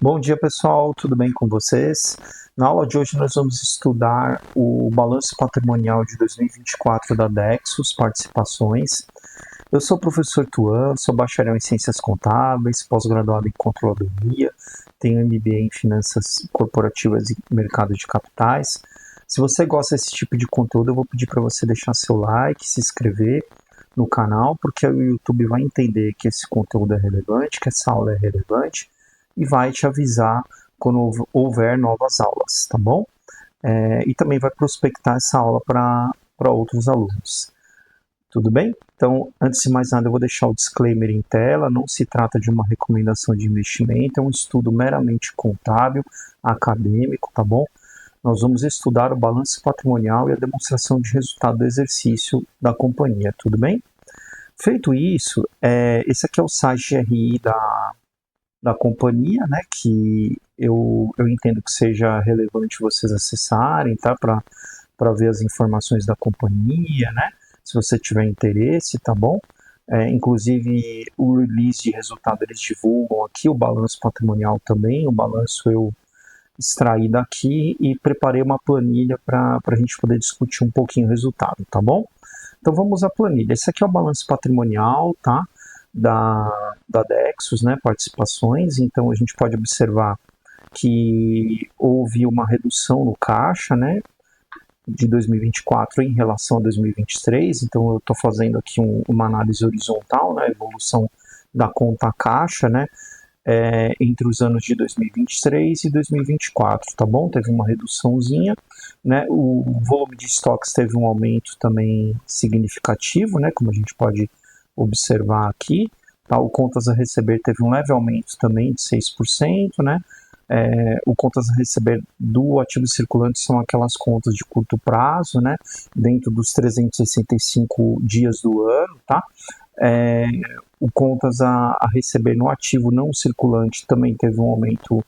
Bom dia, pessoal, tudo bem com vocês? Na aula de hoje nós vamos estudar o balanço patrimonial de 2024 da Dexus Participações. Eu sou o professor Tuan, sou bacharel em Ciências Contábeis, pós-graduado em Controladoria, tenho MBA em Finanças Corporativas e Mercado de Capitais. Se você gosta desse tipo de conteúdo, eu vou pedir para você deixar seu like, se inscrever no canal, porque o YouTube vai entender que esse conteúdo é relevante, que essa aula é relevante, e vai te avisar quando houver novas aulas, tá bom? E também vai prospectar essa aula para outros alunos. Tudo bem? Então, antes de mais nada, eu vou deixar o disclaimer em tela. Não se trata de uma recomendação de investimento, é um estudo meramente contábil, acadêmico, tá bom? Nós vamos estudar o balanço patrimonial e a demonstração de resultado do exercício da companhia, tudo bem? Feito isso, esse aqui é o site GRI da companhia, né, que eu entendo que seja relevante vocês acessarem, tá, para ver as informações da companhia, né, se você tiver interesse, tá bom? Inclusive, o release de resultado eles divulgam aqui, o balanço patrimonial também, o balanço eu extraí daqui e preparei uma planilha para a gente poder discutir um pouquinho o resultado, tá bom? Então vamos à planilha. Esse aqui é o balanço patrimonial, tá? Da Dexus, né? Participações. Então a gente pode observar que houve uma redução no caixa, né? De 2024 em relação a 2023. Então eu estou fazendo aqui uma análise horizontal, né? Evolução da conta caixa, né? Entre os anos de 2023 e 2024, tá bom? Teve uma reduçãozinha, né? O volume de estoques teve um aumento também significativo, né? Como a gente pode observar aqui, tá? O contas a receber teve um leve aumento também de 6%, né? O contas a receber do ativo circulante são aquelas contas de curto prazo, né? Dentro dos 365 dias do ano, tá? O contas a receber no ativo não circulante também teve um aumento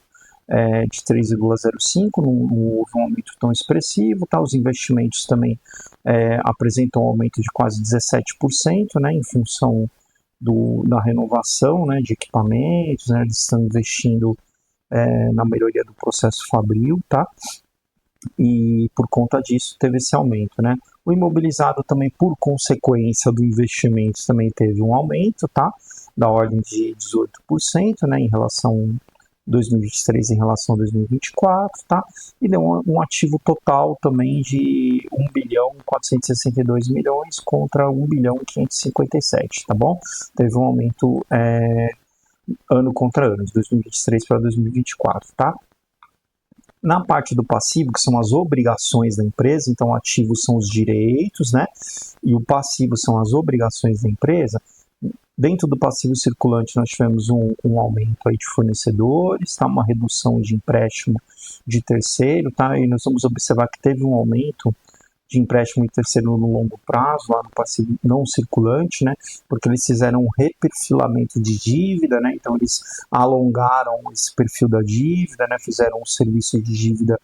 de 3,05, não houve um aumento tão expressivo, tá? Os investimentos também apresentam um aumento de quase 17%, né? Em função da renovação, né, de equipamentos, né? Eles estão investindo na melhoria do processo fabril, tá? E por conta disso teve esse aumento, né? O imobilizado também, por consequência do investimento, também teve um aumento, tá? Da ordem de 18%, né? Em relação 2023 em relação a 2024, tá? E deu um ativo total também de 1 bilhão 462 milhões contra 1 bilhão 557, tá bom? Teve um aumento ano contra ano, de 2023 para 2024, tá? Na parte do passivo, que são as obrigações da empresa, então ativos são os direitos, né? E o passivo são as obrigações da empresa. Dentro do passivo circulante, nós tivemos um aumento aí de fornecedores, tá? Uma redução de empréstimo de terceiro, tá? E nós vamos observar que teve um aumento de empréstimo de terceiro no longo prazo, lá no passivo não circulante, né? Porque eles fizeram um reperfilamento de dívida, né? Então eles alongaram esse perfil da dívida, né? Fizeram um serviço de dívida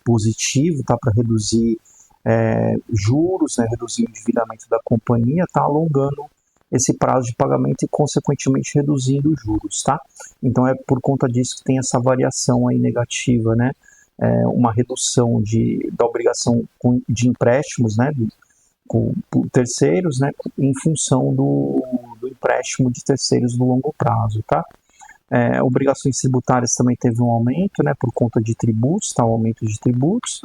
positivo, tá? Para reduzir juros, né? Reduzir o endividamento da companhia, tá? Alongando esse prazo de pagamento e, consequentemente, reduzindo os juros, tá? Então, é por conta disso que tem essa variação aí negativa, né? Uma redução da obrigação de empréstimos, né? Com terceiros, né? Em função do empréstimo de terceiros no longo prazo, tá? Obrigações tributárias também teve um aumento, né? Por conta de tributos, tá? Um aumento de tributos.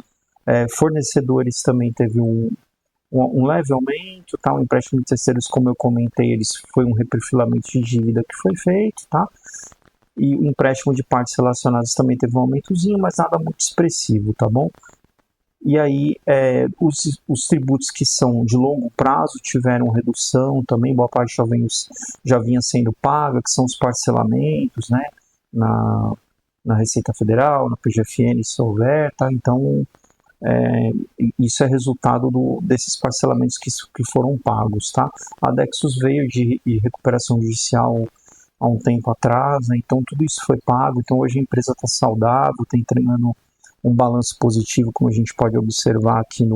Fornecedores também teve um leve aumento, tá? O empréstimo de terceiros, como eu comentei, foi um reperfilamento de dívida que foi feito, tá? E o empréstimo de partes relacionadas também teve um aumentozinho, mas nada muito expressivo, tá bom? E aí, os tributos que são de longo prazo tiveram redução também, boa parte já vinha sendo paga, que são os parcelamentos, né? Na Receita Federal, na PGFN, se houver, tá? Então, isso é resultado desses parcelamentos que foram pagos, tá? A Dexus veio de recuperação judicial há um tempo atrás, né? Então tudo isso foi pago, então hoje a empresa está saudável, está entregando um balanço positivo, como a gente pode observar aqui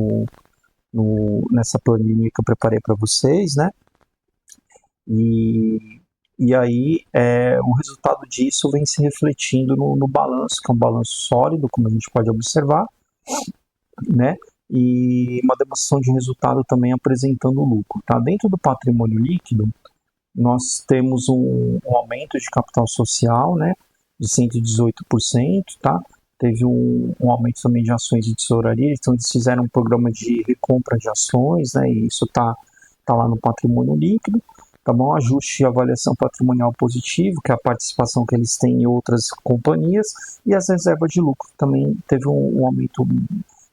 nessa planilha que eu preparei para vocês, né? E E aí, o resultado disso vem se refletindo no balanço, que é um balanço sólido, como a gente pode observar, né? E uma demonstração de resultado também apresentando lucro. Tá? Dentro do patrimônio líquido, nós temos um aumento de capital social, né? De 118%, tá? Teve um aumento também de ações de tesouraria, então eles fizeram um programa de recompra de ações, né? E isso tá lá no patrimônio líquido. Tá bom? Ajuste de avaliação patrimonial positivo, que é a participação que eles têm em outras companhias, e as reservas de lucro também teve um aumento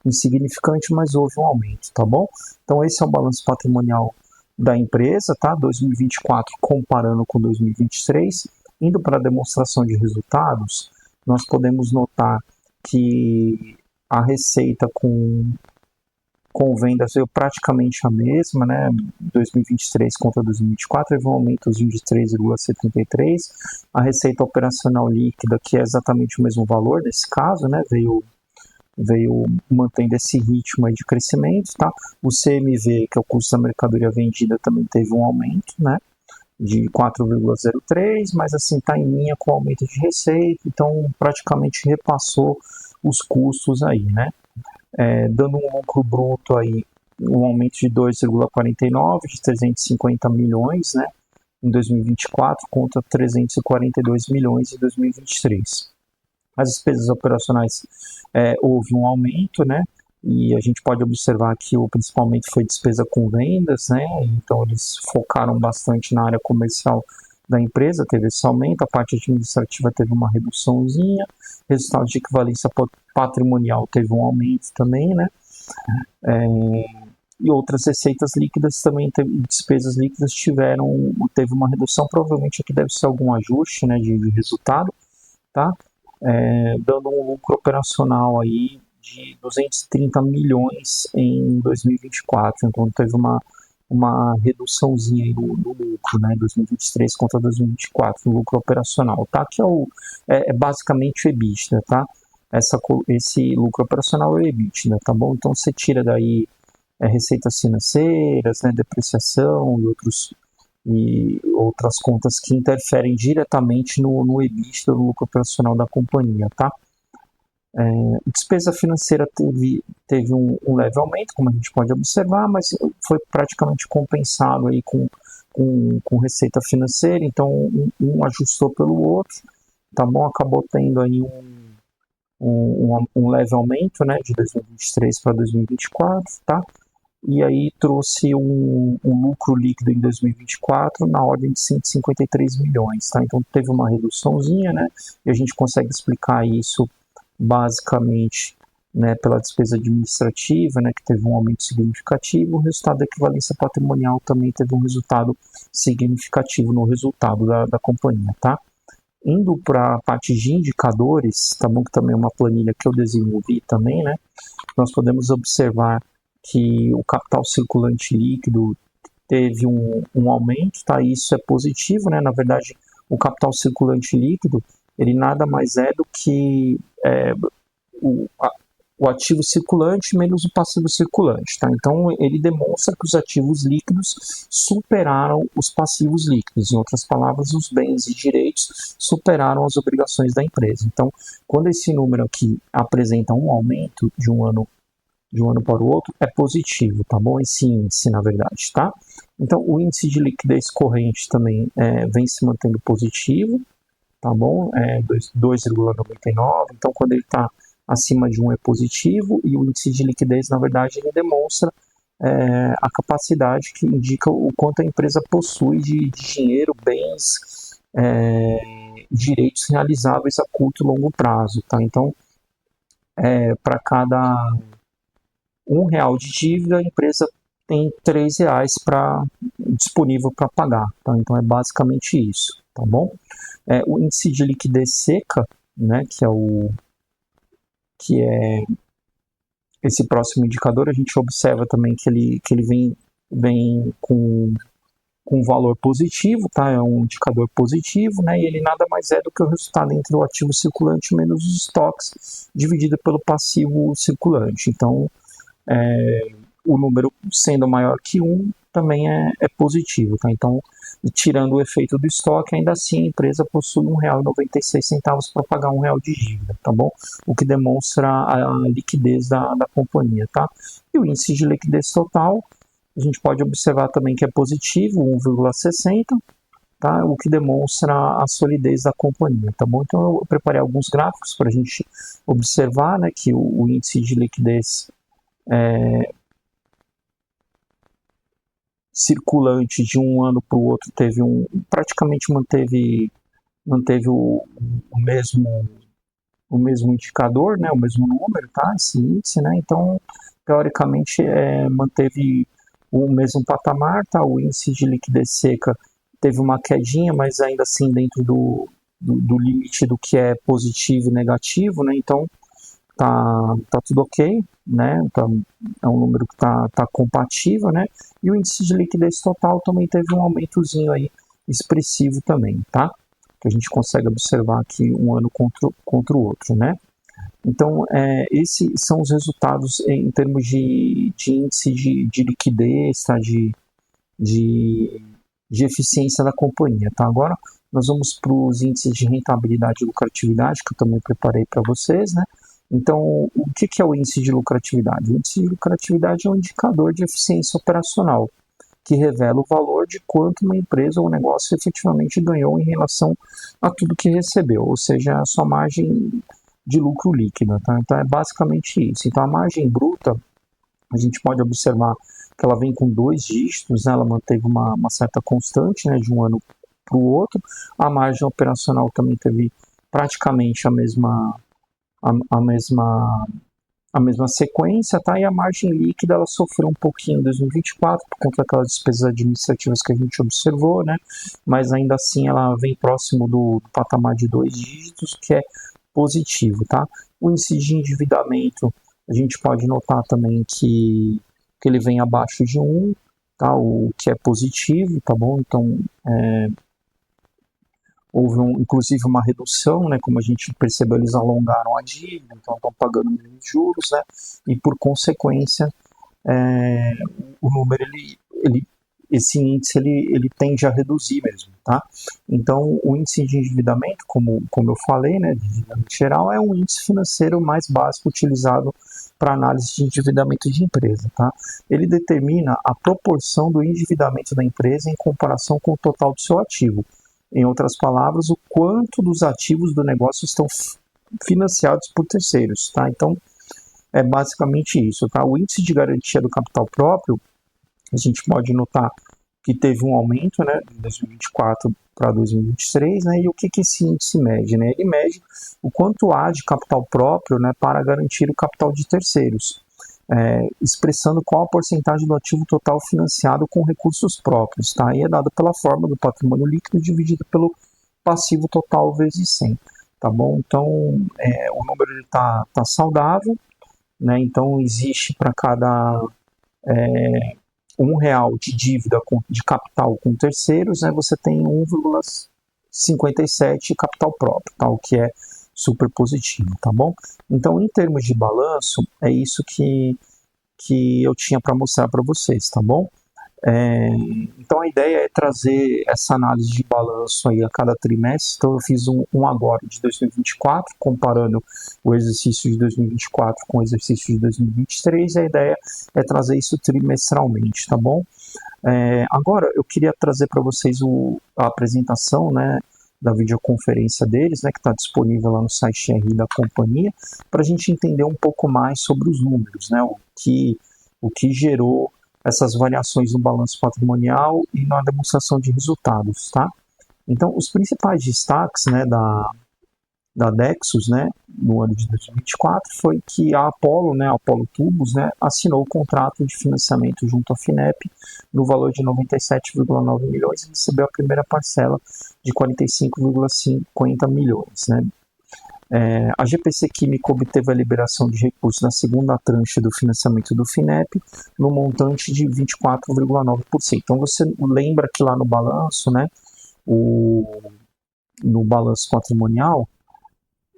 insignificante, mas houve um aumento, tá bom? Então esse é o balanço patrimonial da empresa, tá? 2024 comparando com 2023. Indo para a demonstração de resultados, nós podemos notar que a receita com vendas veio praticamente a mesma, né? 2023 contra 2024, teve um aumentozinho de 3,73. A receita operacional líquida, que é exatamente o mesmo valor nesse caso, né? Veio mantendo esse ritmo aí de crescimento, tá? O CMV, que é o custo da mercadoria vendida, também teve um aumento, né? De 4,03, mas assim está em linha com o aumento de receita, então praticamente repassou os custos aí, né? Dando um lucro bruto aí, um aumento de 2,49, de 350 milhões, né? Em 2024 contra 342 milhões em 2023. As despesas operacionais houve um aumento, né? E a gente pode observar que principalmente foi despesa com vendas, né? Então eles focaram bastante na área comercial da empresa, teve esse aumento, a parte administrativa teve uma reduçãozinha, resultado de equivalência patrimonial teve um aumento também, né? E outras receitas líquidas também, despesas líquidas teve uma redução, provavelmente aqui deve ser algum ajuste, né, de resultado, tá? Dando um lucro operacional aí de 230 milhões em 2024, então teve uma reduçãozinha aí no lucro, né, 2023 contra 2024, no lucro operacional, tá? Que é basicamente o EBITDA, tá? Esse lucro operacional é o EBITDA, tá bom? Então você tira daí receitas financeiras, né, depreciação e outras contas que interferem diretamente no EBITDA, no lucro operacional da companhia, tá? Despesa financeira teve um leve aumento, como a gente pode observar, mas foi praticamente compensado aí com receita financeira, então um ajustou pelo outro, tá bom? Acabou tendo aí um leve aumento, né, de 2023 para 2024, tá? E aí trouxe um lucro líquido em 2024 na ordem de 153 milhões, tá? Então teve uma reduçãozinha, né? E a gente consegue explicar isso basicamente, né, pela despesa administrativa, né, que teve um aumento significativo. O resultado da equivalência patrimonial também teve um resultado significativo no resultado da companhia, tá? Indo para a parte de indicadores, tá bom? Que também é uma planilha que eu desenvolvi também, né? Nós podemos observar que o capital circulante líquido teve um aumento, tá? Isso é positivo, né? Na verdade, o capital circulante líquido, ele nada mais é do que o ativo circulante menos o passivo circulante, tá? Então, ele demonstra que os ativos líquidos superaram os passivos líquidos. Em outras palavras, os bens e direitos superaram as obrigações da empresa. Então, quando esse número aqui apresenta um aumento de um ano para o outro, é positivo, tá bom? Esse índice, na verdade, tá? Então, o índice de liquidez corrente também vem se mantendo positivo, tá bom? 2,99, então quando ele está acima de 1 é positivo, e o índice de liquidez, na verdade, ele demonstra a capacidade que indica o quanto a empresa possui de dinheiro, bens, direitos realizáveis a curto e longo prazo, tá? Então, para cada R$ 1 de dívida, a empresa tem R$ 3 disponível para pagar, tá? Então é basicamente isso, tá bom? O índice de liquidez seca, né, que é esse próximo indicador, a gente observa também que ele vem com um valor positivo, tá? É um indicador positivo, né? E ele nada mais é do que o resultado entre o ativo circulante menos os estoques, dividido pelo passivo circulante. Então, o número sendo maior que 1, também é positivo, tá? Então, tirando o efeito do estoque, ainda assim a empresa possui R$ 1,96 para pagar R$ 1 de dívida, tá bom? O que demonstra a liquidez da companhia, tá? E o índice de liquidez total, a gente pode observar também que é positivo, 1,60, tá? O que demonstra a solidez da companhia, tá bom? Então eu preparei alguns gráficos para a gente observar, né, que o índice de liquidez circulante de um ano para o outro praticamente manteve o mesmo indicador, né, o mesmo número, tá? Esse índice, né? Então teoricamente manteve o mesmo patamar, tá? O índice de liquidez seca teve uma quedinha, mas ainda assim dentro do limite do que é positivo e negativo, né? Então tá tudo ok, né? É um número que tá compatível, né? E o índice de liquidez total também teve um aumentozinho aí expressivo também, tá? Que a gente consegue observar aqui um ano contra o outro, né? Então, esses são os resultados em termos de índice de liquidez, tá? De eficiência da companhia, tá? Agora, nós vamos para os índices de rentabilidade e lucratividade, que eu também preparei para vocês, né? Então, o que é o índice de lucratividade? O índice de lucratividade é um indicador de eficiência operacional, que revela o valor de quanto uma empresa ou negócio efetivamente ganhou em relação a tudo que recebeu, ou seja, a sua margem de lucro líquida, tá? Então é basicamente isso. Então a margem bruta, a gente pode observar que ela vem com 2 dígitos, né? Ela manteve uma certa constante, né, de um ano para o outro. A margem operacional também teve praticamente a mesma a mesma sequência, tá? E a margem líquida ela sofreu um pouquinho em 2024 por conta daquelas despesas administrativas que a gente observou, né? Mas ainda assim ela vem próximo do patamar de 2 dígitos, que é positivo, tá? O índice de endividamento, a gente pode notar também que ele vem abaixo de 1, tá? O que é positivo, tá bom? Então, houve inclusive uma redução, né, como a gente percebeu, eles alongaram a dívida, então estão pagando menos juros, né, e por consequência o número, esse índice ele tende a reduzir mesmo, tá? Então o índice de endividamento, como eu falei, né, de endividamento geral, é um índice financeiro mais básico utilizado para análise de endividamento de empresa, tá? Ele determina a proporção do endividamento da empresa em comparação com o total do seu ativo. Em outras palavras, o quanto dos ativos do negócio estão financiados por terceiros, tá? Então, é basicamente isso, tá? O índice de garantia do capital próprio, a gente pode notar que teve um aumento, né, de 2024 para 2023, né? E o que esse índice mede, né? Ele mede o quanto há de capital próprio, né, para garantir o capital de terceiros. Expressando qual a porcentagem do ativo total financiado com recursos próprios, tá? E é dado pela forma do patrimônio líquido dividido pelo passivo total vezes 100, tá bom? Então, o número está saudável, né? Então, existe para cada R$ 1 de dívida de capital com terceiros, né? Você tem 1,57 capital próprio, tá? O que é super positivo, tá bom? Então, em termos de balanço, é isso que eu tinha para mostrar para vocês, tá bom? Então a ideia é trazer essa análise de balanço aí a cada trimestre. Então eu fiz um agora de 2024, comparando o exercício de 2024 com o exercício de 2023, e a ideia é trazer isso trimestralmente, tá bom? Agora eu queria trazer para vocês a apresentação, né, da videoconferência deles, né, que está disponível lá no site RI da companhia, para a gente entender um pouco mais sobre os números, né, o que gerou essas variações no balanço patrimonial e na demonstração de resultados, tá? Então, os principais destaques, né, da Dexus, né, no ano de 2024, foi que a Apollo, né, a Apollo Tubos, né, assinou o contrato de financiamento junto à Finep no valor de 97,9 milhões e recebeu a primeira parcela de 45,50 milhões, né. A GPC Química obteve a liberação de recursos da segunda tranche do financiamento do Finep no montante de 24,9%. Então você lembra que lá no balanço, né, no balanço patrimonial,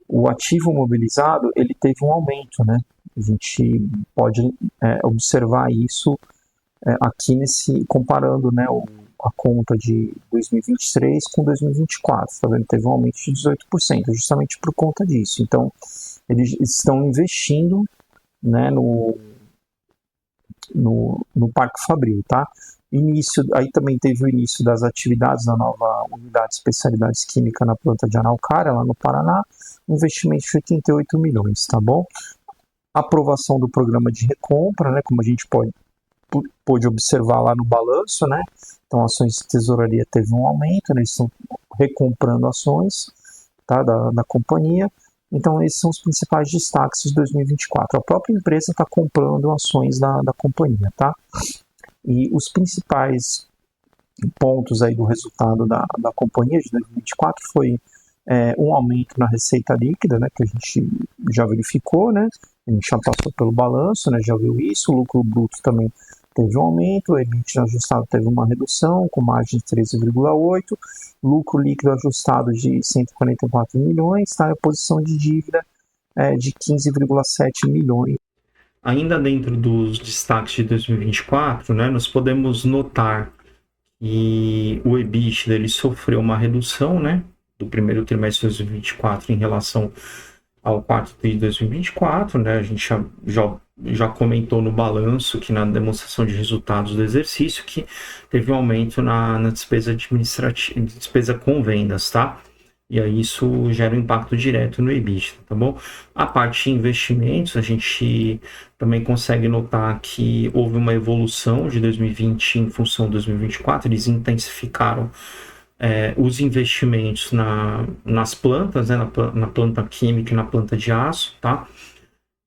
o ativo mobilizado ele teve um aumento, né? A gente pode observar isso aqui comparando, né, a conta de 2023 com 2024, tá vendo? Teve um aumento de 18%, justamente por conta disso. Então, eles estão investindo, né, no Parque Fabril, tá? Aí também teve o início das atividades da nova unidade de especialidades química na planta de Araucária, lá no Paraná, investimento de 88 milhões, tá bom? Aprovação do programa de recompra, né, como a gente pôde observar lá no balanço, né? Então, ações de tesouraria teve um aumento, né? Eles estão recomprando ações, tá, da companhia. Então, esses são os principais destaques de 2024. A própria empresa está comprando ações da companhia, tá? E os principais pontos aí do resultado da companhia de 2024 foi um aumento na receita líquida, né, que a gente já verificou, né? A gente já passou pelo balanço, né, já viu isso. O lucro bruto também teve um aumento, o EBITDA ajustado teve uma redução, com margem de 13,8%, lucro líquido ajustado de 144 milhões, tá? A posição de dívida de 15,7 milhões. Ainda dentro dos destaques de 2024, né, nós podemos notar que o EBITDA ele sofreu uma redução, né, do primeiro trimestre de 2024 em relação ao quarto tri de 2024, né? A gente já comentou no balanço, que na demonstração de resultados do exercício, que teve um aumento na despesa administrativa, despesa com vendas, tá? E aí isso gera um impacto direto no EBITDA, tá bom? A parte de investimentos, a gente também consegue notar que houve uma evolução de 2020 em função de 2024, eles intensificaram os investimentos nas plantas, né, na planta química e na planta de aço, tá?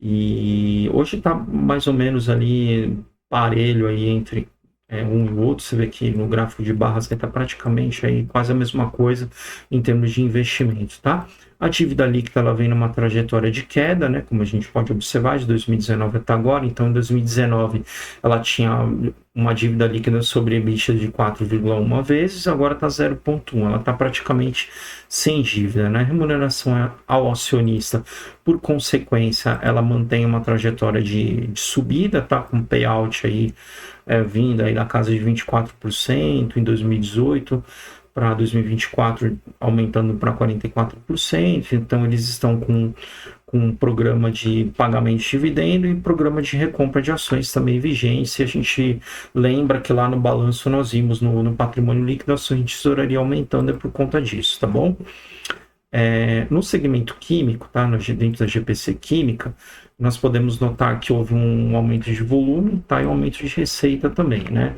E hoje está mais ou menos ali parelho aí entre um e o outro. Você vê que no gráfico de barras está praticamente aí quase a mesma coisa em termos de investimento, tá? A dívida líquida ela vem numa trajetória de queda, né? Como a gente pode observar, de 2019 até agora. Então, em 2019 ela tinha uma dívida líquida sobre EBITDA de 4,1 vezes, agora está 0,1. Ela está praticamente sem dívida, né? Remuneração ao acionista, por consequência, ela mantém uma trajetória de subida, tá? Com payout aí vindo aí da casa de 24% em 2018 para 2024 aumentando para 44%. Então eles estão com um programa de pagamento de dividendo e programa de recompra de ações também vigente. A gente lembra que lá no balanço nós vimos no patrimônio líquido ações de tesouraria aumentando por conta disso, tá bom? No segmento químico, tá? Dentro da GPC Química, nós podemos notar que houve um aumento de volume, tá? E um aumento de receita também, né?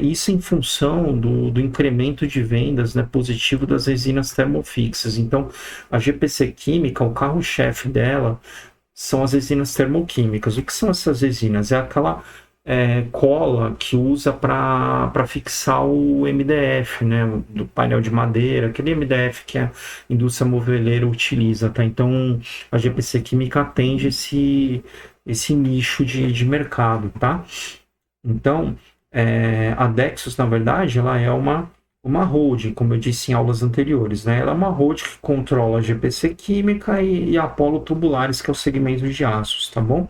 Isso em função do incremento de vendas, né, positivo das resinas termofixas. Então, a GPC Química, o carro-chefe dela são as resinas termoquímicas. O que são essas resinas? É aquela cola que usa para fixar o MDF, né, do painel de madeira, aquele MDF que a indústria moveleira utiliza, tá? Então, a GPC Química atende esse nicho de mercado, tá? Então, a Dexus, na verdade, ela é uma holding, como eu disse em aulas anteriores, né? Ela é uma holding que controla a GPC Química e a Apollo Tubulares, que é o segmento de aços, tá bom?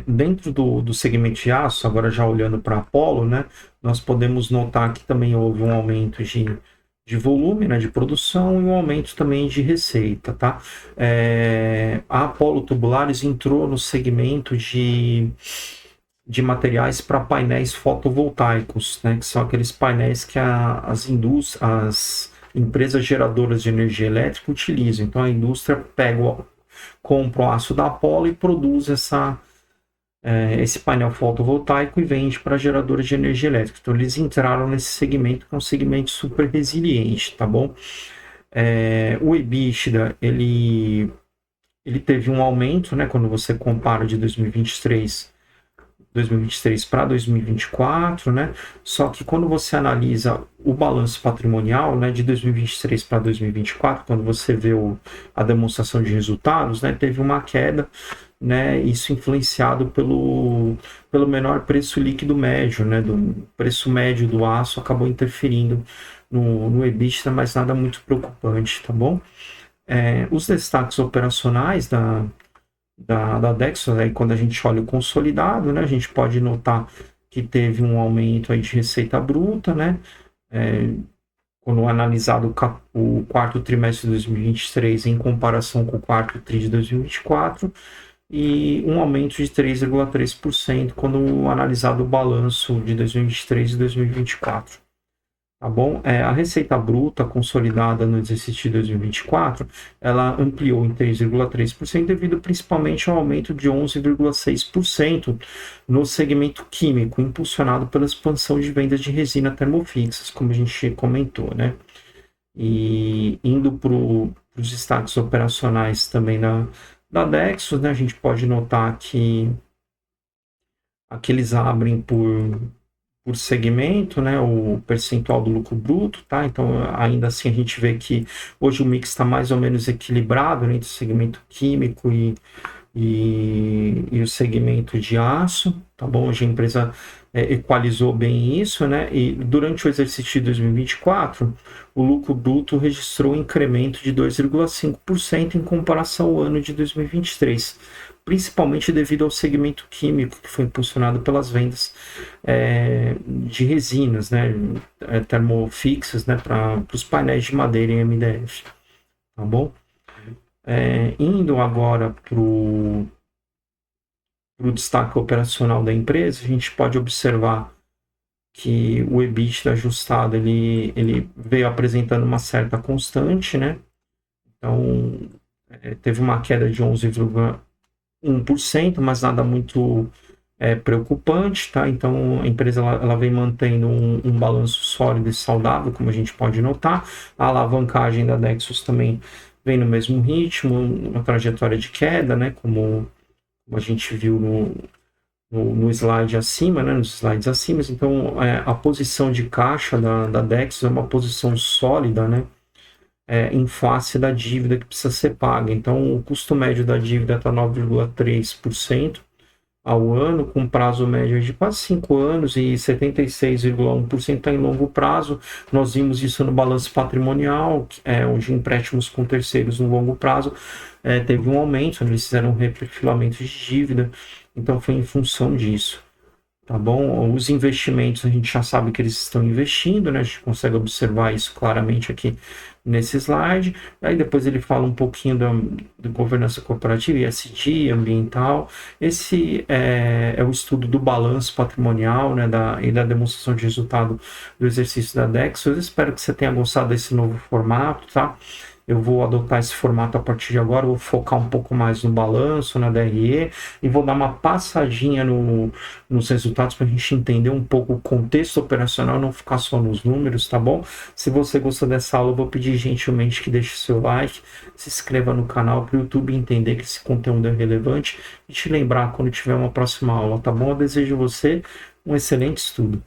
Dentro do segmento de aço, agora já olhando para a Apollo, né? Nós podemos notar que também houve um aumento de volume, né, de produção e um aumento também de receita, tá? A Apollo Tubulares entrou no segmento de materiais para painéis fotovoltaicos, né, que são aqueles painéis que as empresas geradoras de energia elétrica utilizam. Então a indústria compra o aço da Apollo e produz esse painel fotovoltaico e vende para geradores de energia elétrica. Então eles entraram nesse segmento, que é um segmento super resiliente, tá bom? O EBITDA, ele teve um aumento, né, quando você compara de 2023 para 2024, né? Só que quando você analisa o balanço patrimonial, né, de 2023 para 2024, quando você vê a demonstração de resultados, né, teve uma queda, né? Isso influenciado pelo menor preço líquido médio, né? Do preço médio do aço acabou interferindo no EBITDA, mas nada muito preocupante, tá bom? Os destaques operacionais da Dexos. Aí quando a gente olha o consolidado, né, a gente pode notar que teve um aumento aí de receita bruta, né, quando analisado o quarto trimestre de 2023 em comparação com o quarto tri de 2024, e um aumento de 3,3% quando analisado o balanço de 2023 e 2024. Tá bom? A receita bruta consolidada no exercício de 2024, ela ampliou em 3,3% devido principalmente ao aumento de 11,6% no segmento químico, impulsionado pela expansão de vendas de resina termofixas, como a gente comentou, né? E indo para os destaques operacionais também da Dexos, né? A gente pode notar que aqui eles abrem por segmento, né, o percentual do lucro bruto, tá? Então, ainda assim, a gente vê que hoje o mix está mais ou menos equilibrado, né, entre o segmento químico e o segmento de aço, tá bom? Hoje a empresa equalizou bem isso, né? E durante o exercício de 2024, o lucro bruto registrou um incremento de 2,5% em comparação ao ano de 2023, principalmente devido ao segmento químico, que foi impulsionado pelas vendas de resinas, né, termofixas, né, para os painéis de madeira em MDF, tá bom? Indo agora para o destaque operacional da empresa, a gente pode observar que o EBITDA ajustado ele veio apresentando uma certa constante, né? Então, teve uma queda de 11,1%, mas nada muito preocupante, tá? Então, a empresa ela vem mantendo um balanço sólido e saudável, como a gente pode notar. A alavancagem da Dexos também vem no mesmo ritmo, uma trajetória de queda, né? Como a gente viu no slide acima, né? Nos slides acima. Então, a posição de caixa da Dexos é uma posição sólida, né? Em face da dívida que precisa ser paga. Então, o custo médio da dívida está 9,3% ao ano, com prazo médio de quase 5 anos, e 76,1% está em longo prazo. Nós vimos isso no balanço patrimonial, onde empréstimos com terceiros no longo prazo teve um aumento, eles fizeram um reperfilamento de dívida, então foi em função disso. Tá bom? Os investimentos, a gente já sabe que eles estão investindo, né? A gente consegue observar isso claramente aqui nesse slide. Aí depois ele fala um pouquinho da governança corporativa, ESG, ambiental. Esse é o estudo do balanço patrimonial, né? E da demonstração de resultado do exercício da Dexos. Eu espero que você tenha gostado desse novo formato, tá? Eu vou adotar esse formato a partir de agora, vou focar um pouco mais no balanço, na DRE, e vou dar uma passadinha nos resultados para a gente entender um pouco o contexto operacional, não ficar só nos números, tá bom? Se você gostou dessa aula, eu vou pedir gentilmente que deixe seu like, se inscreva no canal para o YouTube entender que esse conteúdo é relevante e te lembrar quando tiver uma próxima aula, tá bom? Eu desejo a você um excelente estudo.